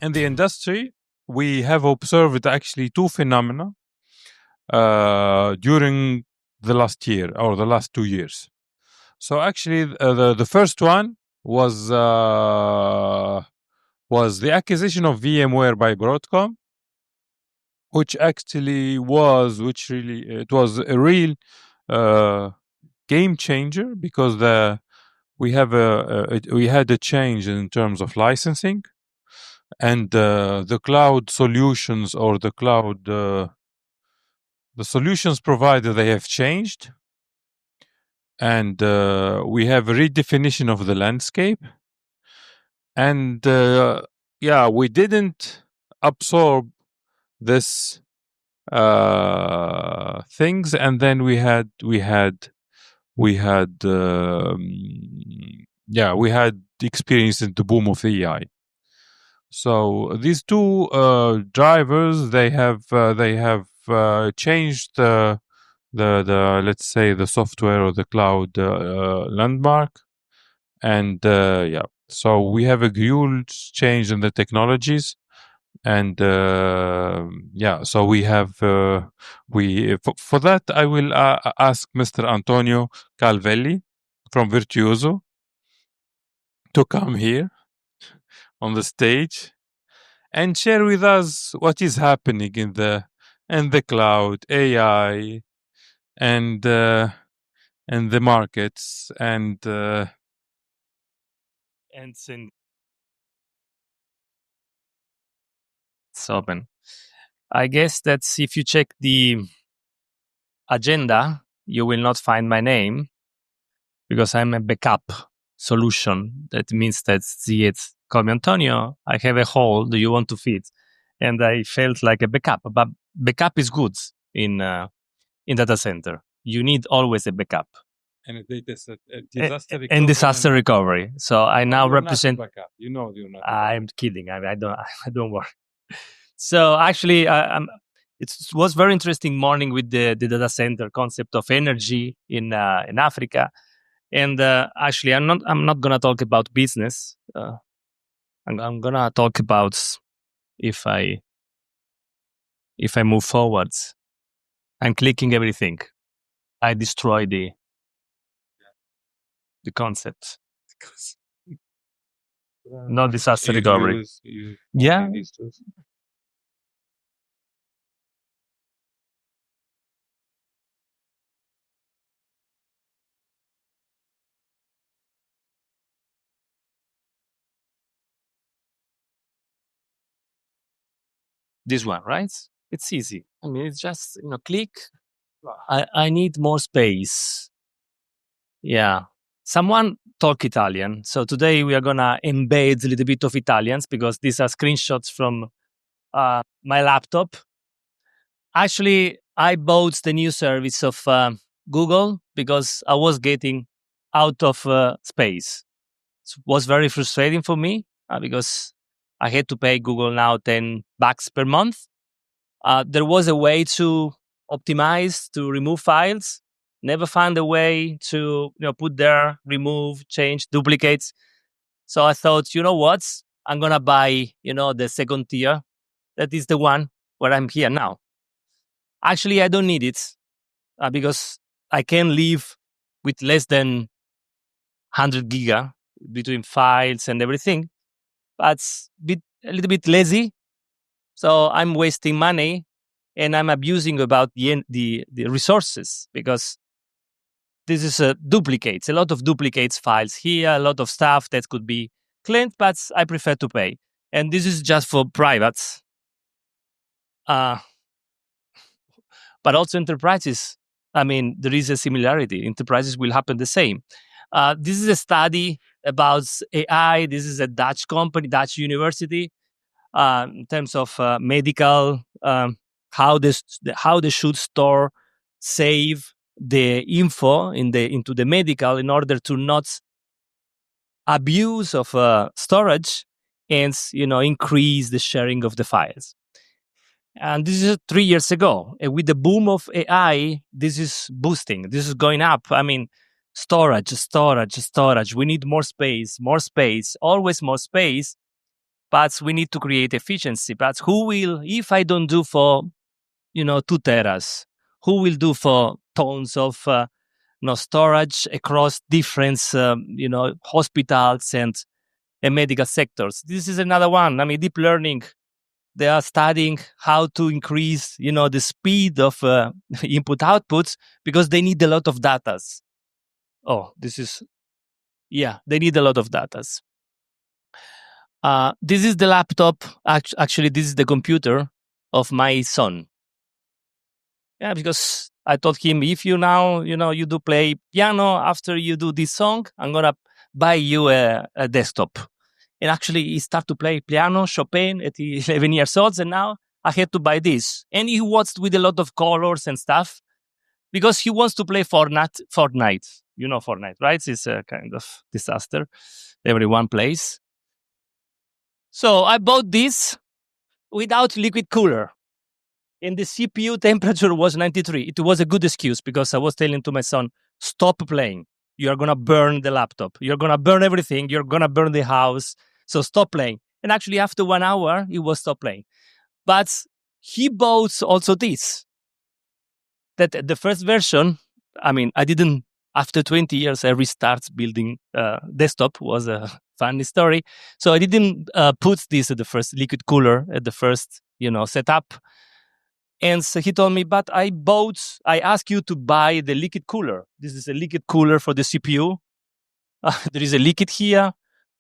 in the industry, we have observed actually two phenomena during the last year or the last 2 years. So actually, the first one was the acquisition of VMware by Broadcom, which actually was it was a real game changer, because we had a change in terms of licensing, and the cloud solutions, or the solutions provided, they have changed, and we have a redefinition of the landscape, and we didn't absorb this things, and then we had experience in the boom of AI. So these two drivers, they have changed the let's say the software or the cloud landmark, and so we have a huge change in the technologies, and so we have for that I will ask Mr. Antonio Calvelli from Virtuozzo to come here on the stage and share with us what is happening in the cloud, AI, and the markets, and it's open. I guess that if you check the agenda, you will not find my name, because I'm a backup solution. That means that it's call me Antonio, I have a hole, do you want to fit? And I felt like a backup, but backup is good in data center. You need always a backup. And disaster recovery. And disaster recovery. So I now represent. Backup. You're not. I'm kidding. I don't worry. So actually, it was very interesting morning with the data center concept of energy in Africa, and actually, I'm not gonna talk about business. I'm gonna talk about if I move forwards. I'm clicking everything. I destroy the concept. No disaster recovery. Yeah. This one, right? It's easy. I mean, it's just, click. I need more space. Yeah. Someone talk Italian. So today we are going to embed a little bit of Italians, because these are screenshots from my laptop. Actually, I bought the new service of Google because I was getting out of space. It was very frustrating for me because I had to pay Google now $10 per month. There was a way to optimize, to remove files. Never found a way to put there, remove, change, duplicates. So I thought, you know what? I'm going to buy, the second tier. That is the one where I'm here now. Actually, I don't need it because I can live with less than 100 giga between files and everything. But a little bit lazy. So I'm wasting money and I'm abusing about the resources, because this is a duplicates, a lot of duplicates files here, a lot of stuff that could be cleaned, but I prefer to pay. And this is just for privates. But also enterprises. I mean, there is a similarity. Enterprises will happen the same. This is a study about AI. This is a Dutch company, Dutch university, in terms of medical, how they should store, save the info into the medical in order to not abuse of storage and increase the sharing of the files. And this is 3 years ago. And with the boom of AI, this is boosting. This is going up. I mean, storage. We need more space, always more space. but we need to create efficiency. But who will, if I don't do for, 2 teras, who will do for tons of storage across different, hospitals and medical sectors? This is another one. I mean, deep learning, they are studying how to increase, the speed of input outputs because they need a lot of data. They need a lot of data. This is the laptop. Actually, this is the computer of my son. Yeah, because I told him, if you now, you do play piano after you do this song, I'm going to buy you a desktop. And actually, he started to play piano, Chopin at 11 years old. And now I had to buy this. And he watched with a lot of colors and stuff because he wants to play Fortnite. You know Fortnite, right? It's a kind of disaster. Everyone plays. So I bought this without liquid cooler. And the CPU temperature was 93. It was a good excuse because I was telling to my son, stop playing. You're going to burn the laptop. You're going to burn everything. You're going to burn the house. So stop playing. And actually, after 1 hour, he was stop playing. But he bought also this. That the first version, I mean, I didn't, after 20 years, I restart building desktop. Was a funny story. So I didn't put this at the first liquid cooler at the first, setup. And so he told me, but I asked you to buy the liquid cooler. This is a liquid cooler for the CPU. There is a liquid here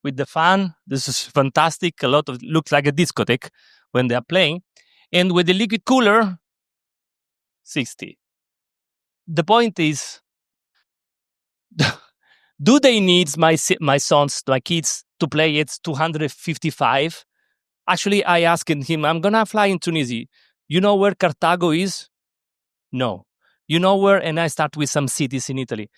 with the fan. This is fantastic. Looks like a discotheque when they are playing. And with the liquid cooler, 60. The point is, do they need my kids to play at 255? Actually, I asked him, I'm going to fly in Tunisie. You know where Carthago is? No. You know where? And I start with some cities in Italy.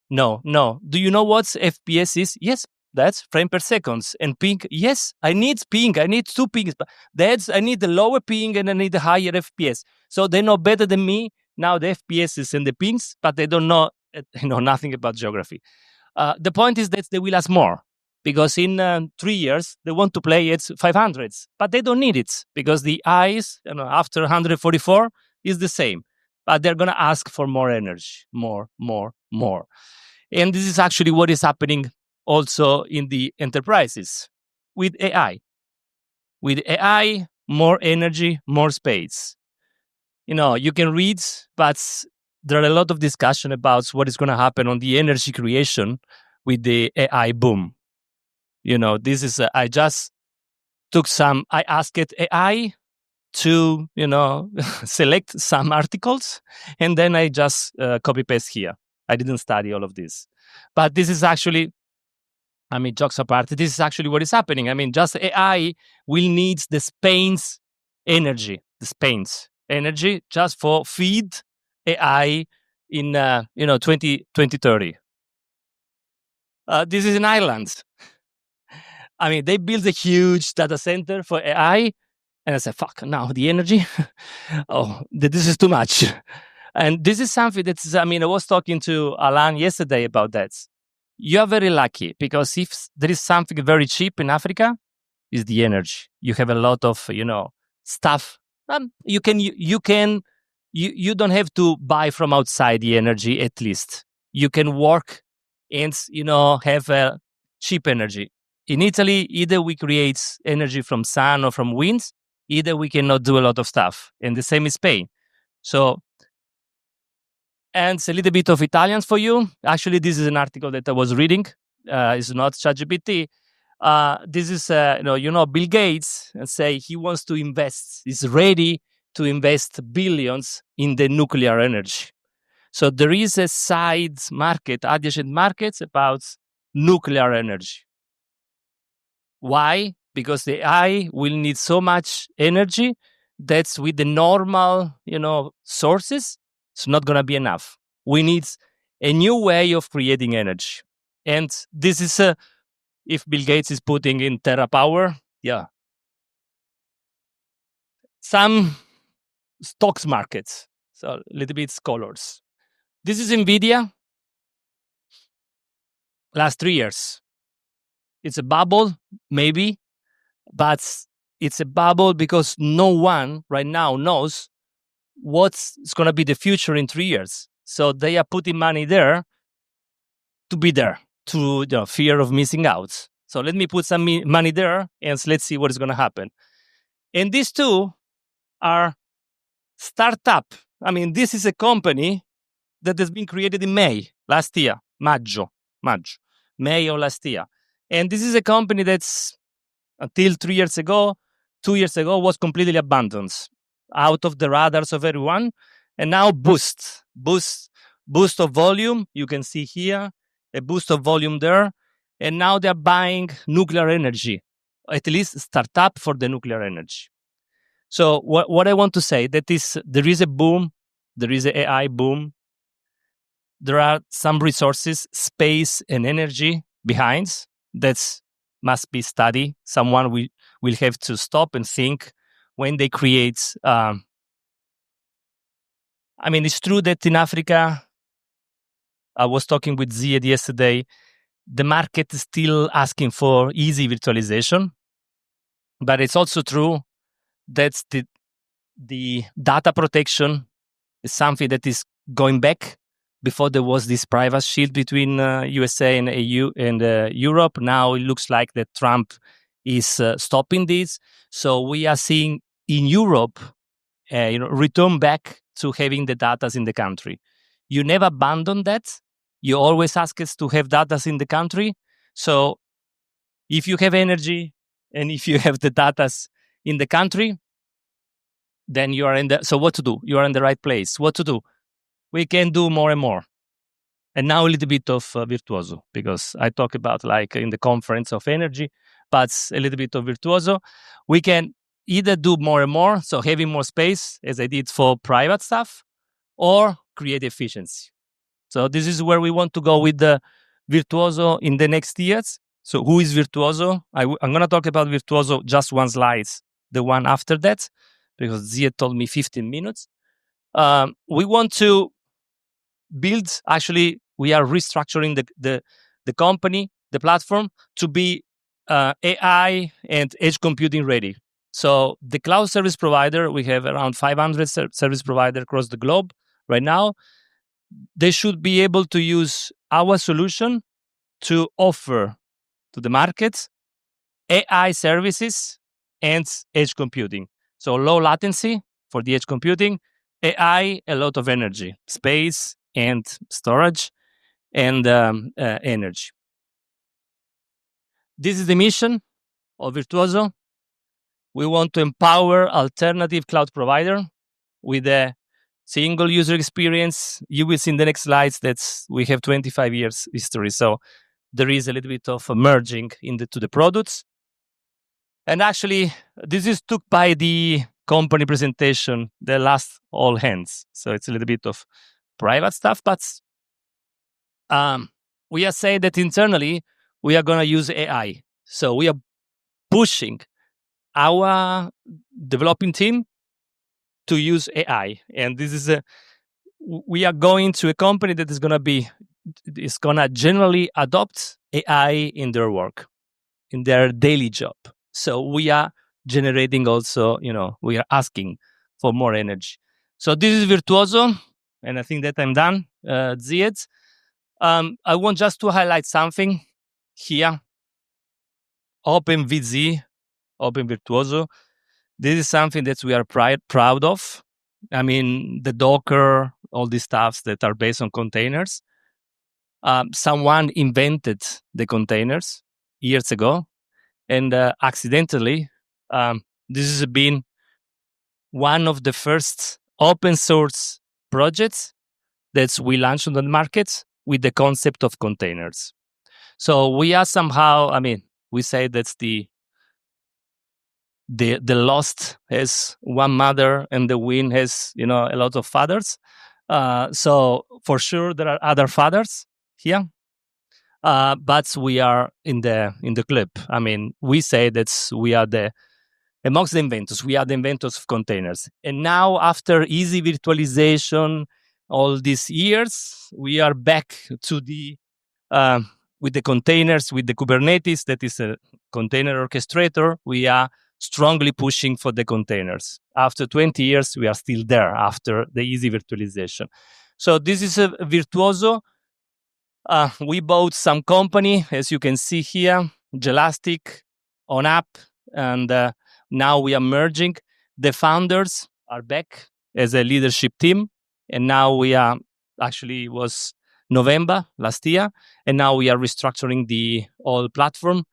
No. Do you know what FPS is? Yes, that's frame per seconds. And ping? Yes, I need ping. I need 2 pings. I need the lower ping and I need the higher FPS. So they know better than me now the FPSs and the pings, but they don't know nothing about geography. The point is that they will ask more. Because in 3 years, they want to play at 500s, but they don't need it because the eyes, after 144 is the same, but they're going to ask for more energy, more. And this is actually what is happening also in the enterprises with AI. With AI, more energy, more space. You can read, but there are a lot of discussion about what is going to happen on the energy creation with the AI boom. This is, I just I asked AI to, select some articles, and then I just copy paste here. I didn't study all of this. But this is actually, jokes apart, this is actually what is happening. Just AI will need the Spain's energy, just for feed AI in, 2030. This is in Ireland. They built a huge data center for AI. And I said, fuck, now the energy. This is too much. And this is something that's, I was talking to Alan yesterday about that. You're very lucky because if there is something very cheap in Africa, is the energy. You have a lot of, stuff. You don't have to buy from outside the energy, at least. You can work and, have a cheap energy. In Italy, either we create energy from sun or from wind, either we cannot do a lot of stuff. And the same in Spain. So, and a little bit of Italians for you. Actually, this is an article that I was reading. It's not ChatGPT. This is, Bill Gates say he wants to invest, is ready to invest billions in the nuclear energy. So there is a side market, adjacent markets about nuclear energy. Why? Because the AI will need so much energy that's with the normal, sources, it's not going to be enough. We need a new way of creating energy. And this is, if Bill Gates is putting in TerraPower, some stocks markets, so a little bit scholars. This is NVIDIA, last 3 years. It's a bubble, maybe. but it's a bubble because no one right now knows what's going to be the future in 3 years. So they are putting money there to be there, to fear of missing out. So let me put some money there and let's see what is going to happen. And these two are startup. I mean, this is a company that has been created in May last year, May of last year. And this is a company that's until 2 years ago, was completely abandoned, out of the radars of everyone. And now boost of volume. You can see here a boost of volume there. And now they're buying nuclear energy, at least startup for the nuclear energy. So what I want to say that is there is a boom, there is an AI boom. There are some resources, space and energy behind that must be studied. Someone will have to stop and think when they create. I mean, it's true that in Africa, I was talking with Ziad yesterday, the market is still asking for easy virtualization. But it's also true that the data protection is something that is going back. Before there was this privacy shield between USA and EU and Europe. Now it looks like that Trump is stopping this. So we are seeing in Europe, return back to having the data in the country. You never abandon that. You always ask us to have data in the country. So if you have energy and if you have the data in the country, then you are in the. So what to do? You are in the right place. What to do? We can do more and more. And now a little bit of Virtuozzo, because I talk about like in the conference of energy, but a little bit of Virtuozzo. We can either do more and more, so having more space, as I did for private stuff, or create efficiency. So this is where we want to go with the Virtuozzo in the next years. So who is Virtuozzo? I'm going to talk about Virtuozzo just one slide, the one after that, because Zia told me 15 minutes. We want to build, actually, we are restructuring the company, the platform, to be AI and edge computing ready. So the cloud service provider, we have around 500 service providers across the globe right now. They should be able to use our solution to offer to the market AI services and edge computing. So low latency for the edge computing, AI, a lot of energy, space and storage and energy. This is the mission of Virtuozzo. We want to empower alternative cloud provider with a single user experience. You will see in the next slides that we have 25 years history. So there is a little bit of merging to the products. And actually, this is took by the company presentation, the last all hands. So it's a little bit of private stuff, but we are saying that internally, we are going to use AI. So we are pushing our developing team to use AI. And this is we are going to a company that is going to generally adopt AI in their work, in their daily job. So we are generating also, we are asking for more energy. So this is Virtuozzo, and I think that I'm done. Ziad. I want just to highlight something here. Open Virtuozzo. This is something that we are proud of. I mean, the Docker, all these stuffs that are based on containers. Someone invented the containers years ago, and accidentally, this has been one of the first open source projects that we launched on the market with the concept of containers. So we are somehow, we say that's the lost has one mother and the wind has, a lot of fathers. So for sure there are other fathers here. But we are in the club. We say that we are amongst the inventors. We are the inventors of containers. And now, after easy virtualization, all these years, we are back to the with the containers, with the Kubernetes, that is a container orchestrator, we are strongly pushing for the containers. After 20 years, we are still there after the easy virtualization. So this is a Virtuozzo. We bought some company, as you can see here, Gelastic, on app, and now we are merging. The founders are back as a leadership team, and now we are, actually it was November last year, and now we are restructuring the whole platform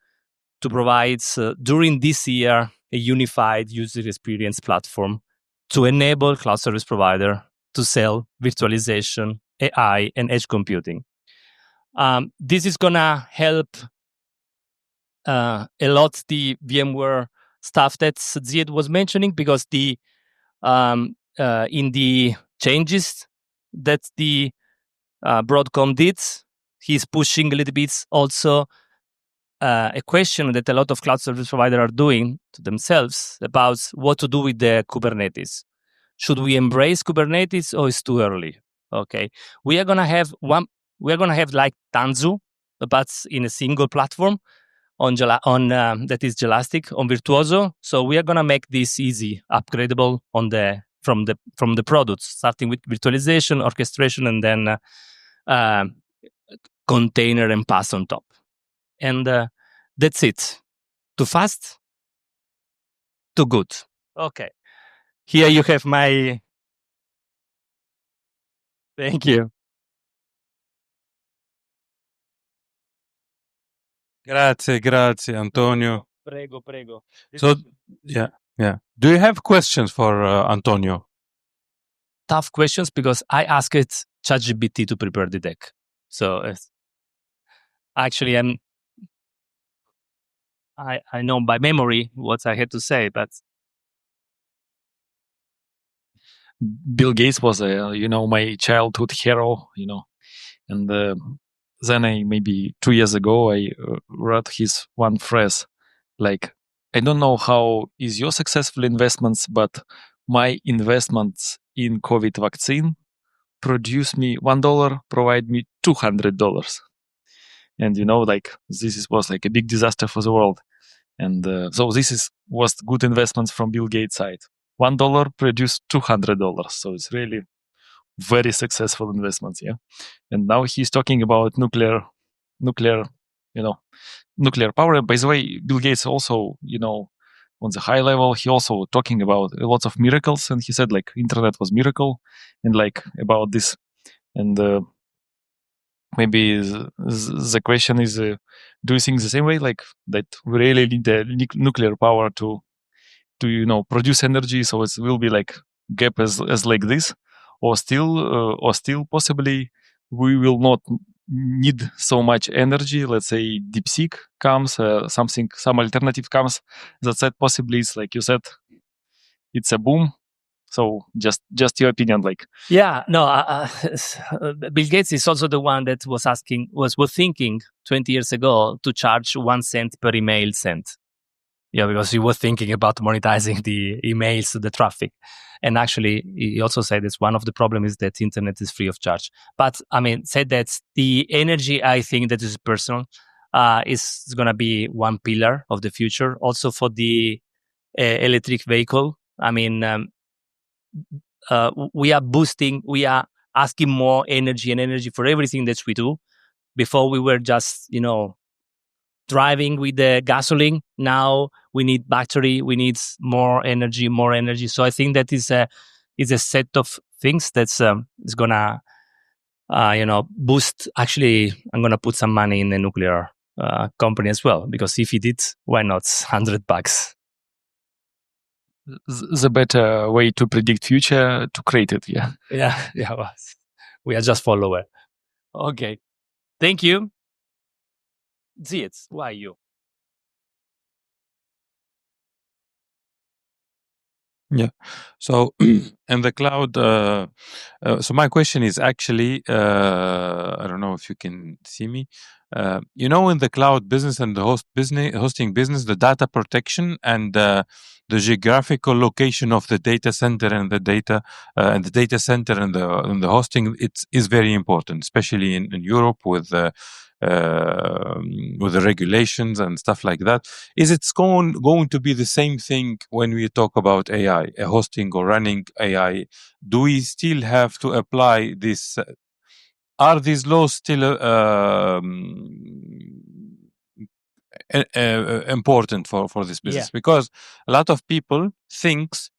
to provide, during this year, a unified user experience platform to enable cloud service provider to sell virtualization, AI, and edge computing. This is going to help a lot the VMware stuff that Ziad was mentioning, because the in the changes that the Broadcom did, he's pushing a little bit also a question that a lot of cloud service providers are doing to themselves about what to do with the Kubernetes. Should we embrace Kubernetes or is too early? Okay, we are gonna have like Tanzu, but in a single platform on that is Gelastic on Virtuozzo. So we are gonna make this easy, upgradable on from the products, starting with virtualization, orchestration, and then container and pass on top. And that's it. Too fast? Too good. Okay. Here you have my... Thank you. Grazie, Antonio. Prego. So, yeah. Do you have questions for Antonio? Tough questions, because I asked ChatGPT to prepare the deck. So actually, I know by memory what I had to say, but Bill Gates was my childhood hero, and then maybe 2 years ago I read his one phrase, like, I don't know how is your successful investments, but my investments in COVID vaccine produce me $1, provide me $200. And this was like a big disaster for the world. And so this was good investments from Bill Gates' side. $1 produced $200. So it's really very successful investments, yeah. And now he's talking about nuclear power. By the way, Bill Gates also, on the high level, he also talking about a lot of miracles, and he said like internet was miracle, and like about this, and maybe the question is, do you think the same way, like that we really need the nuclear power to produce energy, so it will be like gap as like this, or still possibly we will not need so much energy. Let's say DeepSeek comes, some alternative comes that said possibly it's like you said, it's a boom. So just your opinion, like. Yeah, no, Bill Gates is also the one that was thinking 20 years ago to charge 1 cent per email sent. Yeah, because he was thinking about monetizing the emails, the traffic. And actually, he also said that one of the problems is that internet is free of charge. But I mean, said that the energy, I think that is personal, is going to be one pillar of the future. Also for the electric vehicle. I mean, we are asking more energy for everything that we do. Before we were just, driving with the gasoline. Now we need battery, we need more energy. So I think that is a set of things that's is gonna boost. Actually, I'm gonna put some money in the nuclear company as well, because if he did, why not $100? The better way to predict future, to create it. Yeah. Well, we are just follower. Okay, thank you. Ziad, why you? Yeah. So in the cloud, so my question is actually, I don't know if you can see me. In the cloud business and the hosting business, the data protection and the geographical location of the data center and the data center and the hosting, is very important, especially in Europe with with the regulations and stuff like that. Is it going to be the same thing when we talk about AI, hosting or running AI? Do we still have to apply this? Are these laws still important for this business? Because a lot of people thinks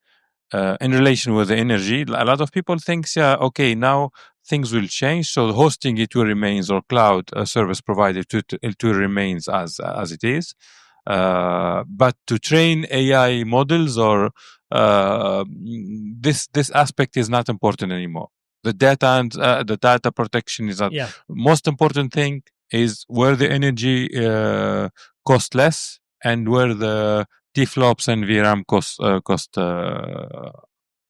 in relation with the energy, a lot of people thinks, okay, now things will change, so the hosting it will remains, or cloud service provider it will remains as it is. But to train AI models or this aspect is not important anymore. The data and the data protection is not. Most important thing is where the energy cost less and where the T-flops and VRAM cost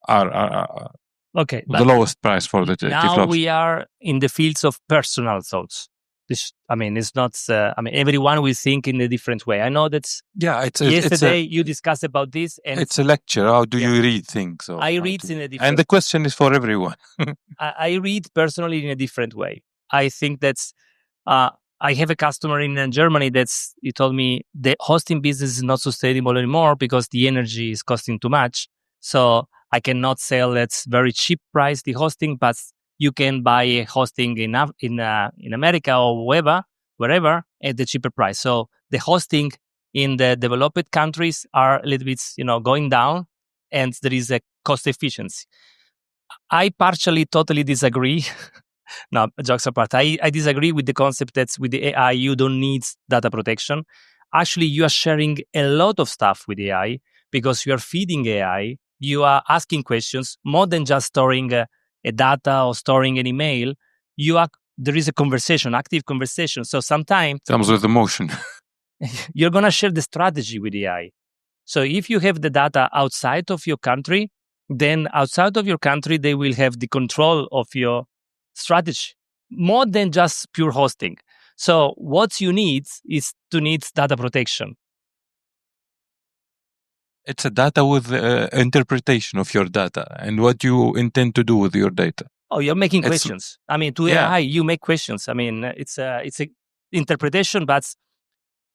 are okay, the lowest price for the now T-flops. We are in the fields of personal thoughts. This, I mean, it's not. I mean, everyone will think in a different way. I know that's. Yesterday you discussed about this, and it's a lecture. How do you read things? Or I read in a different. And the question is for everyone. I read personally in a different way. I think that's. I have a customer in Germany he told me the hosting business is not sustainable anymore because the energy is costing too much. So I cannot sell at very cheap price the hosting, but you can buy a hosting in America or wherever at the cheaper price. So the hosting in the developed countries are a little bit, going down, and there is a cost efficiency. I totally disagree. No, jokes apart, I disagree with the concept that with the AI, you don't need data protection. Actually, you are sharing a lot of stuff with AI because you are feeding AI. You are asking questions more than just storing a data or storing an email. There is a conversation, active conversation. So sometimes comes with emotion. You're going to share the strategy with AI. So if you have the data outside of your country, then outside of your country, they will have the control of your strategy more than just pure hosting. So what you need is data protection. It's a data with interpretation of your data and what you intend to do with your data. Oh, you're making questions. I mean, to AI, you make questions. I mean, it's a interpretation, but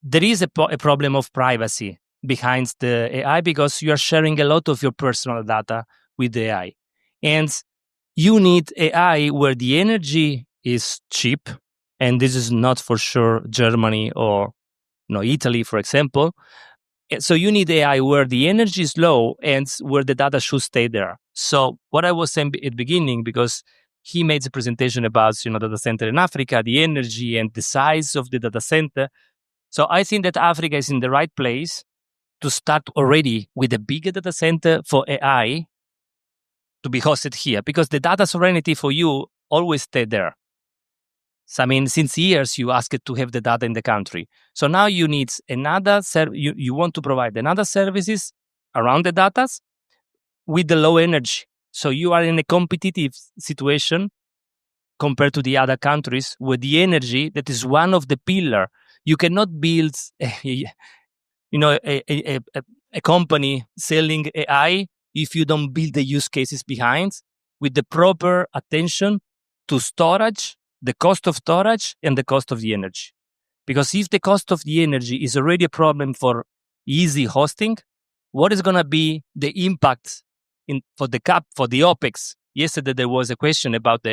there is a problem of privacy behind the AI because you are sharing a lot of your personal data with the AI. And you need AI where the energy is cheap, and this is not for sure Germany or Italy, for example. So you need AI where the energy is low and where the data should stay there. So what I was saying at the beginning, because he made a presentation about data center in Africa, the energy and the size of the data center. So I think that Africa is in the right place to start already with a bigger data center for AI to be hosted here, because the data sovereignty for you always stayed there. So, I mean, since years, you asked to have the data in the country. So now you need another you want to provide another services around the data with the low energy. So you are in a competitive situation compared to the other countries where the energy, that is one of the pillar. You cannot build a company selling AI if you don't build the use cases behind with the proper attention to storage, the cost of storage, and the cost of the energy. Because if the cost of the energy is already a problem for easy hosting, what is going to be the impact for the OPEX? Yesterday, there was a question about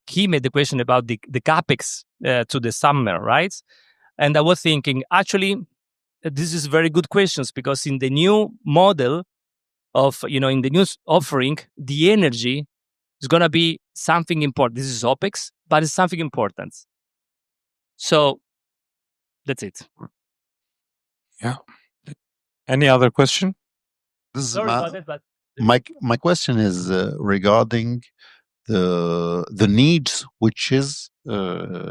he made the question about the CAPEX to the summer, right? And I was thinking, actually, this is very good questions, because in the new model of, in the new offering, the energy is going to be something important. This is OPEX, but it's something important. So that's it. Yeah. Any other question? Sorry about that, but my question is regarding the needs, which is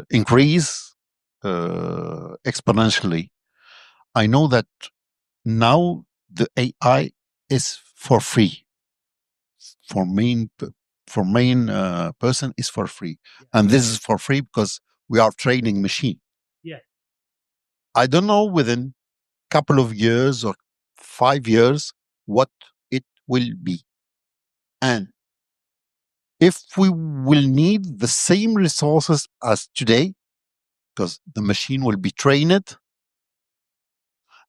increase exponentially. I know that now the AI is for free. For main person is for free, and this is for free because we are training machine. Yeah. I don't know within couple of years or 5 years what it will be, and if we will need the same resources as today, because the machine will be trained.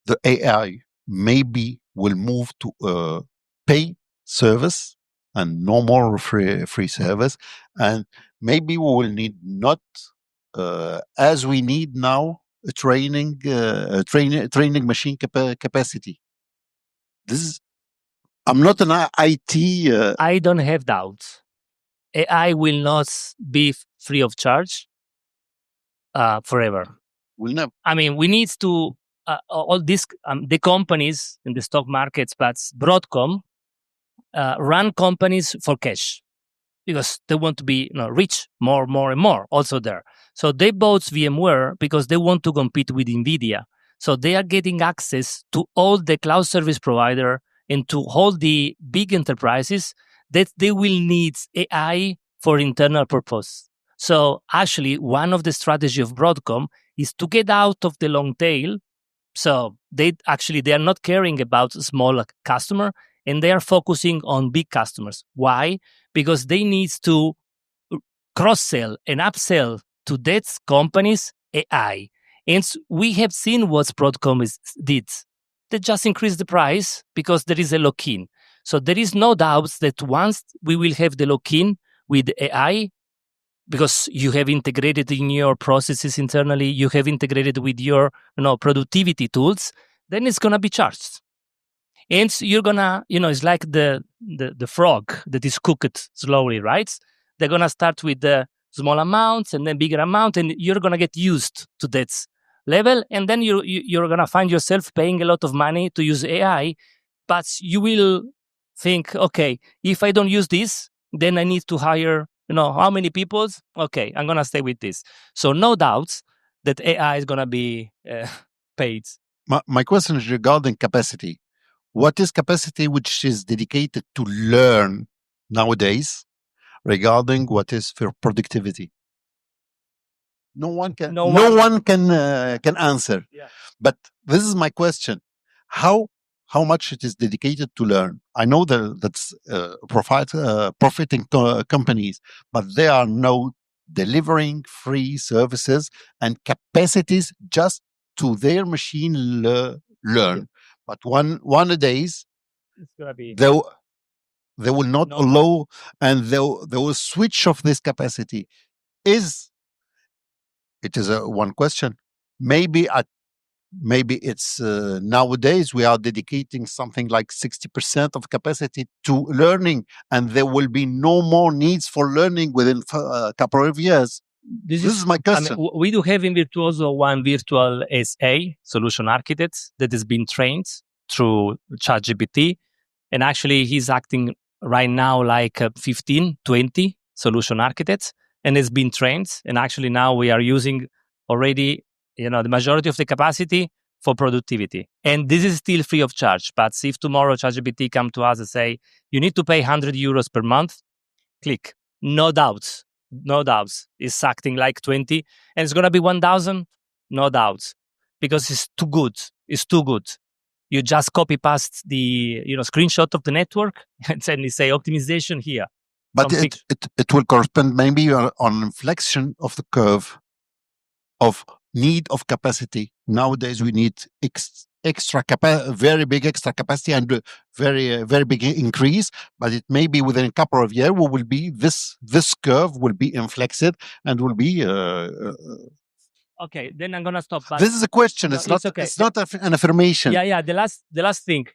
The AI maybe will move to pay service and no more free service, and maybe we will need not as we need now a training machine capacity. This is, I'm not an IT. I don't have doubts. AI will not be free of charge forever. Will never. I mean, we need to all these the companies in the stock markets, but Broadcom run companies for cash because they want to be rich more and more also there. So they bought VMware because they want to compete with NVIDIA. So they are getting access to all the cloud service provider and to all the big enterprises that they will need AI for internal purpose. So actually, one of the strategy of Broadcom is to get out of the long tail. So they are not caring about small customer and they are focusing on big customers. Why? Because they need to cross-sell and upsell to that company's AI. And we have seen what Broadcom did. They just increased the price because there is a lock-in. So there is no doubt that once we will have the lock-in with AI, because you have integrated in your processes internally, you have integrated with your productivity tools, then it's going to be charged. And you're going to, it's like the frog that is cooked slowly, right? They're going to start with the small amounts and then bigger amount, and you're going to get used to that level. And then you're going to find yourself paying a lot of money to use AI, but you will think, okay, if I don't use this, then I need to hire how many people? Okay, I'm going to stay with this. So no doubts that AI is going to be paid. My question is regarding capacity. What is capacity which is dedicated to learn nowadays regarding what is for productivity? No one can answer. Yeah. But this is my question. How much it is dedicated to learn? I know that's profiting companies, but they are now delivering free services and capacities just to their machine learn. Yeah. But one of days, It's gonna be they will not allow, and they will switch off this capacity. It is one question. Maybe it's nowadays we are dedicating something like 60% of capacity to learning, and there will be no more needs for learning within a couple of years. This is my question. We do have in Virtuozzo one virtual SA, solution architect, that has been trained through ChatGPT. And actually, he's acting right now like 15, 20 solution architects and has been trained. And actually, now we are using already the majority of the capacity for productivity. And this is still free of charge. But if tomorrow ChatGPT come to us and say, you need to pay 100 euros per month, click. No doubts. It's acting like 20 and it's going to be 1,000. No doubts. Because it's too good. You just copy paste the screenshot of the network and then you say optimization here. But it will correspond maybe on inflection of the curve of need of capacity. Nowadays we need very big extra capacity and very big increase, but it may be within a couple of years will be this curve will be inflexed and will be okay, then I'm gonna stop. But this is a question. It's not okay. It's not an affirmation. Yeah. The last thing.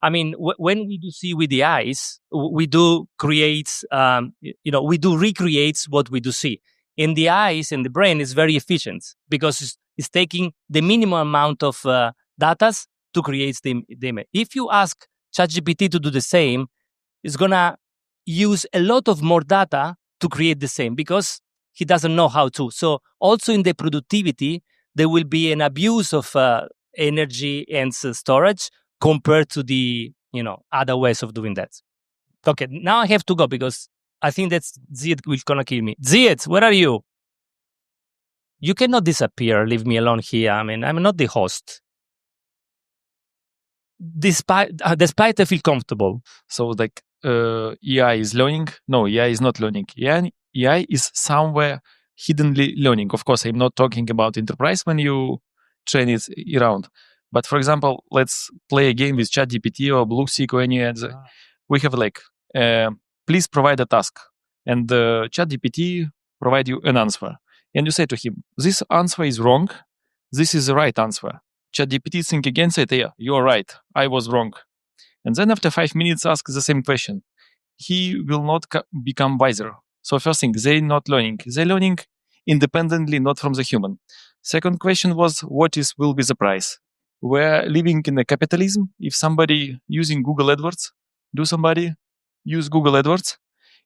I mean, when we do see with the eyes, we do create, we do recreate what we do see. In the eyes and the brain is very efficient because it's taking the minimum amount of data to create the image. If you ask ChatGPT to do the same, it's gonna use a lot of more data to create the same because he doesn't know how to. So also in the productivity, there will be an abuse of energy and storage compared to the other ways of doing that. Okay, now I have to go because I think that Ziad will gonna kill me. Ziad, where are you? You cannot disappear. Leave me alone here. I mean, I'm not the host. Despite I feel comfortable. So like AI is learning. No, AI is not learning. AI is somewhere hidden learning. Of course, I'm not talking about enterprise when you train it around. But for example, let's play a game with ChatGPT or BlueSeek or any other. We have like, please provide a task. And the ChatGPT provide you an answer. And you say to him, this answer is wrong. This is the right answer. ChatGPT think again, said, yeah, you're right. I was wrong. And then after 5 minutes, ask the same question. He will not become wiser. So first thing, they're not learning. They're learning independently, not from the human. Second question was, what will be the price? We're living in a capitalism. If somebody using Google AdWords, do somebody use Google AdWords?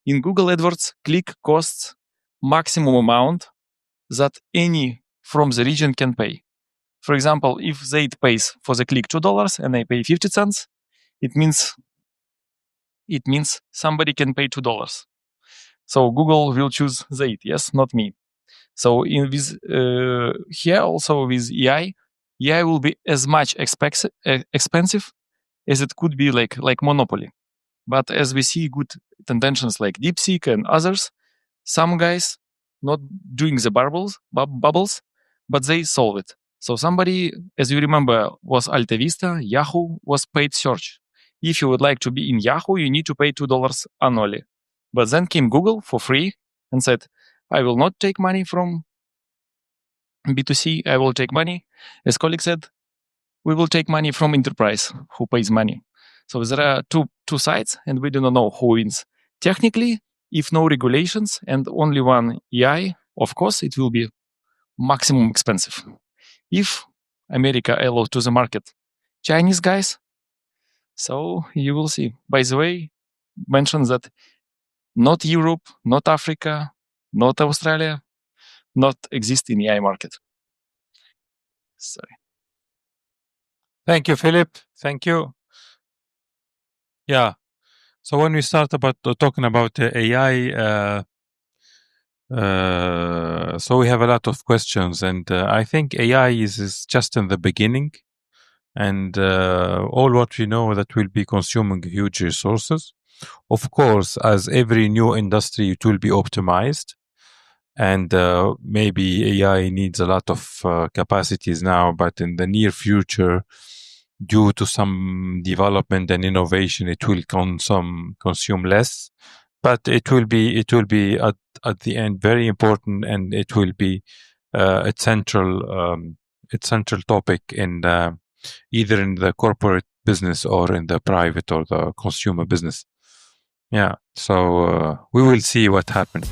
In Google AdWords, click costs maximum amount that any from the region can pay. For example, if Zaid pays for the click $2 and I pay 50 cents, it means somebody can pay $2. So Google will choose Zaid, yes, not me. So in this here also with AI will be as much expensive as it could be like monopoly. But as we see good tendencies like DeepSeek and others, some guys not doing the bubbles, but they solve it. So somebody, as you remember, was Alta Vista, Yahoo was paid search. If you would like to be in Yahoo, you need to pay $2 annually. But then came Google for free and said, I will not take money from B2C, I will take money. As colleague said, we will take money from enterprise who pays money. So there are two sides and we do not know who wins. Technically, if no regulations and only one AI, of course, it will be maximum expensive. If America allows to the market Chinese guys, so you will see. By the way, mentions that not Europe, not Africa, not Australia, not exist in AI market. Sorry. Thank you, Philip. Thank you. Yeah. So when we start about talking about AI, so we have a lot of questions, and I think AI is just in the beginning, and all what we know that will be consuming huge resources. Of course, as every new industry, it will be optimized, and maybe AI needs a lot of capacities now, but in the near future, due to some development and innovation, it will consume less. But it will be at the end very important, and it will be a central topic in either in the corporate business or in the private or the consumer business. Yeah, so we will see what happens.